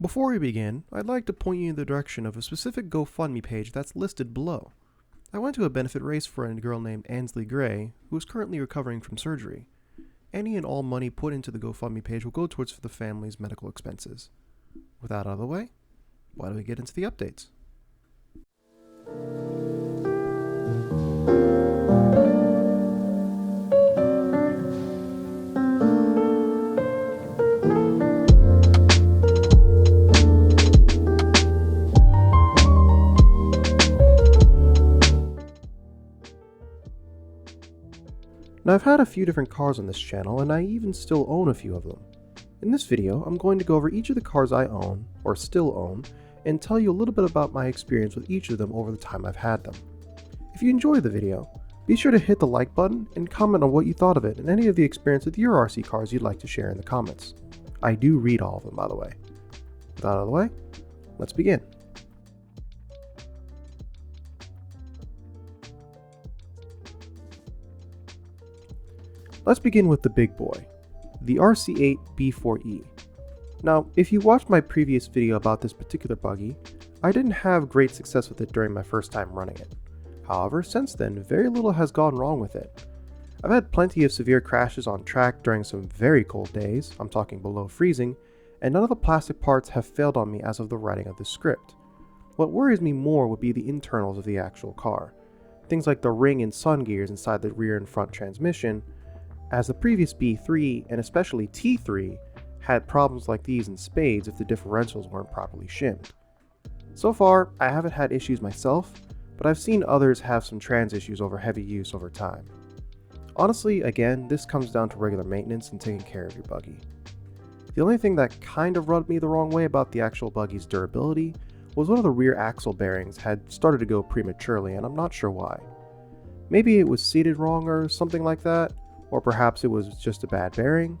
Before we begin, I'd like to point you in the direction of a specific GoFundMe page that's listed below. I went to a benefit race for a girl named Ansley Gray, who is currently recovering from surgery. Any and all money put into the GoFundMe page will go towards the family's medical expenses. With that out of the way, why don't we get into the updates? Now I've had a few different cars on this channel, and I even still own a few of them. In this video, I'm going to go over each of the cars I own, or still own, and tell you a little bit about my experience with each of them over the time I've had them. If you enjoyed the video, be sure to hit the like button and comment on what you thought of it and any of the experience with your RC cars you'd like to share in the comments. I do read all of them, by the way. With that out of the way, let's begin. Let's begin with the big boy, the RC8 B4E. Now, if you watched my previous video about this particular buggy, I didn't have great success with it during my first time running it. However, since then, very little has gone wrong with it. I've had plenty of severe crashes on track during some very cold days, I'm talking below freezing, and none of the plastic parts have failed on me as of the writing of this script. What worries me more would be the internals of the actual car. Things like the ring and sun gears inside the rear and front transmission, as the previous B3 and especially T3 had problems like these in spades if the differentials weren't properly shimmed. So far, I haven't had issues myself, but I've seen others have some trans issues over heavy use over time. Honestly, again, this comes down to regular maintenance and taking care of your buggy. The only thing that kind of rubbed me the wrong way about the actual buggy's durability was one of the rear axle bearings had started to go prematurely, and I'm not sure why. Maybe it was seated wrong or something like that, or perhaps it was just a bad bearing.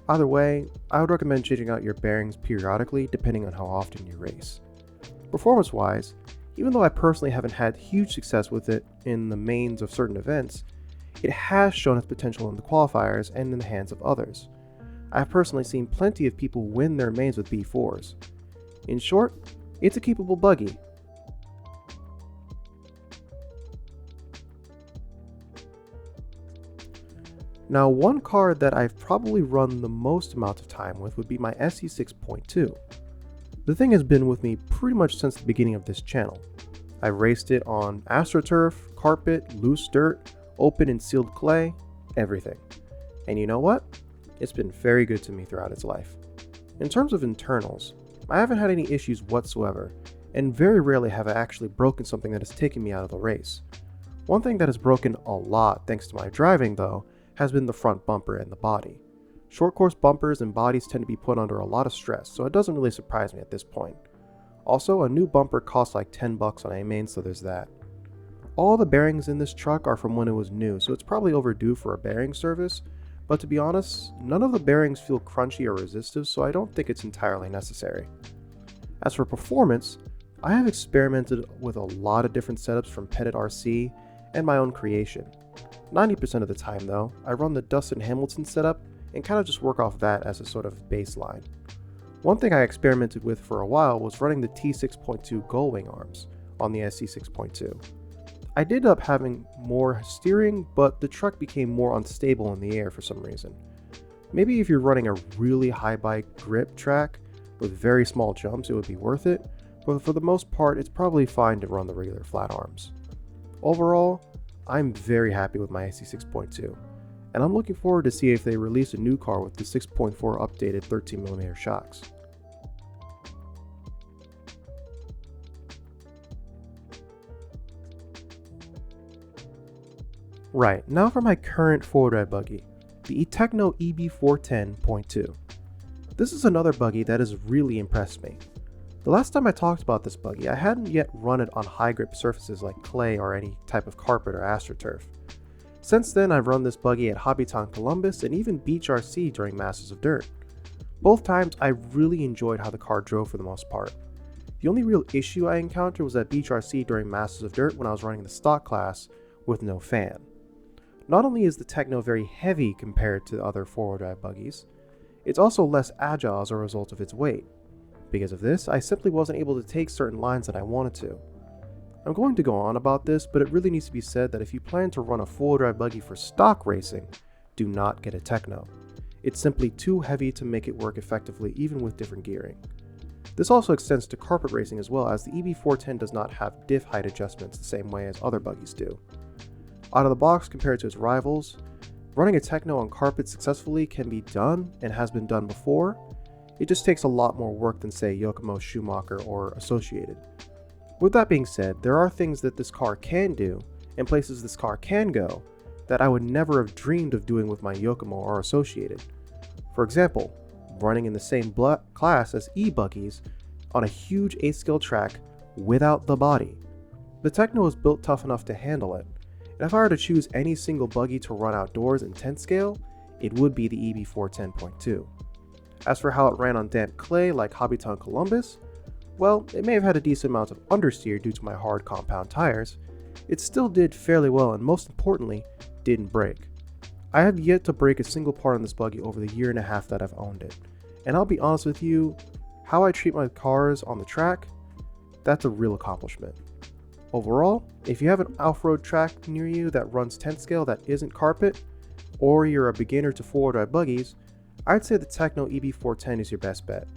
Either way, I would recommend changing out your bearings periodically depending on how often you race. Performance-wise, even though I personally haven't had huge success with it in the mains of certain events, it has shown its potential in the qualifiers and in the hands of others. I have personally seen plenty of people win their mains with B4s. In short, it's a capable buggy. Now, one car that I've probably run the most amount of time with would be my SE6.2. The thing has been with me pretty much since the beginning of this channel. I've raced it on AstroTurf, carpet, loose dirt, open and sealed clay, everything. And you know what? It's been very good to me throughout its life. In terms of internals, I haven't had any issues whatsoever, and very rarely have I actually broken something that has taken me out of the race. One thing that has broken a lot thanks to my driving though, has been the front bumper and the body. Short course bumpers and bodies tend to be put under a lot of stress, so it doesn't really surprise me at this point. Also, a new bumper costs like $10 on A-main, so there's that. All the bearings in this truck are from when it was new, so it's probably overdue for a bearing service, but to be honest, none of the bearings feel crunchy or resistive, so I don't think it's entirely necessary. As for performance, I have experimented with a lot of different setups from Pettit RC and my own creation. 90% of the time though, I run the Dustin Hamilton setup and kind of just work off that as a sort of baseline. One thing I experimented with for a while was running the T6.2 gull-wing arms on the SC6.2. I did end up having more steering, but the truck became more unstable in the air for some reason. Maybe if you're running a really high bike grip track with very small jumps, it would be worth it, but for the most part, it's probably fine to run the regular flat arms. Overall, I'm very happy with my SC6.2, and I'm looking forward to see if they release a new car with the 6.4 updated 13mm shocks. Right, now for my current four-wheel drive buggy, the Techno EB410.2. This is another buggy that has really impressed me. The last time I talked about this buggy, I hadn't yet run it on high grip surfaces like clay or any type of carpet or AstroTurf. Since then, I've run this buggy at Hobbytown Columbus and even Beach RC during Masters of Dirt. Both times, I really enjoyed how the car drove for the most part. The only real issue I encountered was at Beach RC during Masters of Dirt when I was running the stock class with no fan. Not only is the Techno very heavy compared to other four-wheel drive buggies, it's also less agile as a result of its weight. Because of this, I simply wasn't able to take certain lines that I wanted to. I'm going to go on about this, but it really needs to be said that if you plan to run a four-wheel drive buggy for stock racing, do not get a Techno. It's simply too heavy to make it work effectively even with different gearing. This also extends to carpet racing as well, as the EB410 does not have diff height adjustments the same way as other buggies do. Out of the box compared to its rivals, running a Techno on carpet successfully can be done and has been done before. It just takes a lot more work than say Yokomo, Schumacher, or Associated. With that being said, there are things that this car can do and places this car can go that I would never have dreamed of doing with my Yokomo or Associated. For example, running in the same class as e-buggies on a huge 8-scale track without the body. The Techno is built tough enough to handle it, and if I were to choose any single buggy to run outdoors in 10 scale, it would be the EB410.2. As for how it ran on damp clay like Hobbyton Columbus, well, it may have had a decent amount of understeer due to my hard compound tires. It still did fairly well, and most importantly, didn't break. I have yet to break a single part on this buggy over the year and a half that I've owned it. And I'll be honest with you, how I treat my cars on the track, that's a real accomplishment. Overall, if you have an off-road track near you that runs 10 scale that isn't carpet, or you're a beginner to four-wheel drive buggies, I'd say the Techno EB410 is your best bet.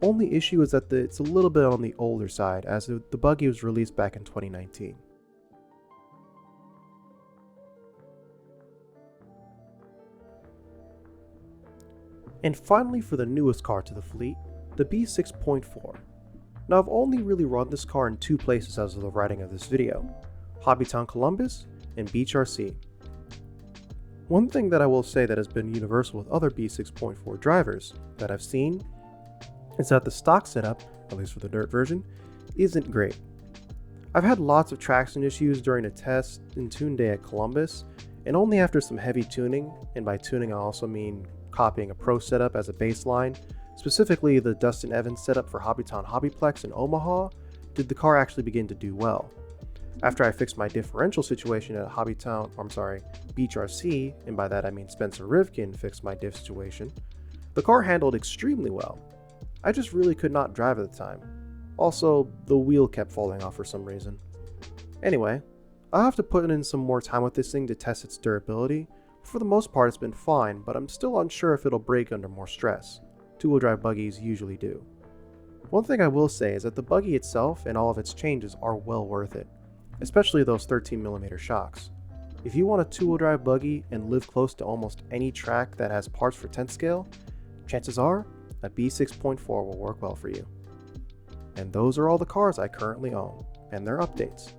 Only issue is that it's a little bit on the older side, as the buggy was released back in 2019. And finally, for the newest car to the fleet, the B6.4. Now, I've only really run this car in two places as of the writing of this video, Hobbyton Columbus and Beach RC. One thing that I will say that has been universal with other B6.4 drivers that I've seen is that the stock setup, at least for the dirt version, isn't great. I've had lots of traction issues during a test and tune day at Columbus, and only after some heavy tuning, and by tuning I also mean copying a pro setup as a baseline, specifically the Dustin Evans setup for Hobbyton Hobbyplex in Omaha, did the car actually begin to do well. After I fixed my differential situation at Beach RC, and by that I mean Spencer Rivkin fixed my diff situation, the car handled extremely well. I just really could not drive at the time. Also, the wheel kept falling off for some reason. Anyway, I'll have to put in some more time with this thing to test its durability. For the most part, it's been fine, but I'm still unsure if it'll break under more stress. Two-wheel drive buggies usually do. One thing I will say is that the buggy itself and all of its changes are well worth it, especially those 13mm shocks. If you want a two-wheel drive buggy and live close to almost any track that has parts for 10 scale, chances are a B6.4 will work well for you. And those are all the cars I currently own, and their updates.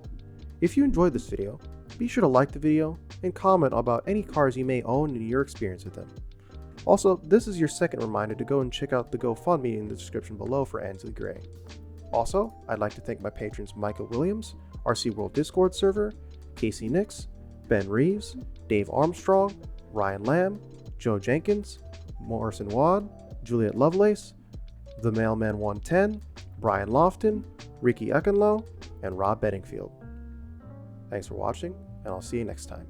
If you enjoyed this video, be sure to like the video and comment about any cars you may own and your experience with them. Also, this is your second reminder to go and check out the GoFundMe in the description below for Ansley Gray. Also, I'd like to thank my patrons Michael Williams, RC World Discord server, Casey Nix, Ben Reeves, Dave Armstrong, Ryan Lamb, Joe Jenkins, Morrison Wad, Juliet Lovelace, The Mailman 110, Brian Lofton, Ricky Eckenlow, and Rob Bedingfield. Thanks for watching, and I'll see you next time.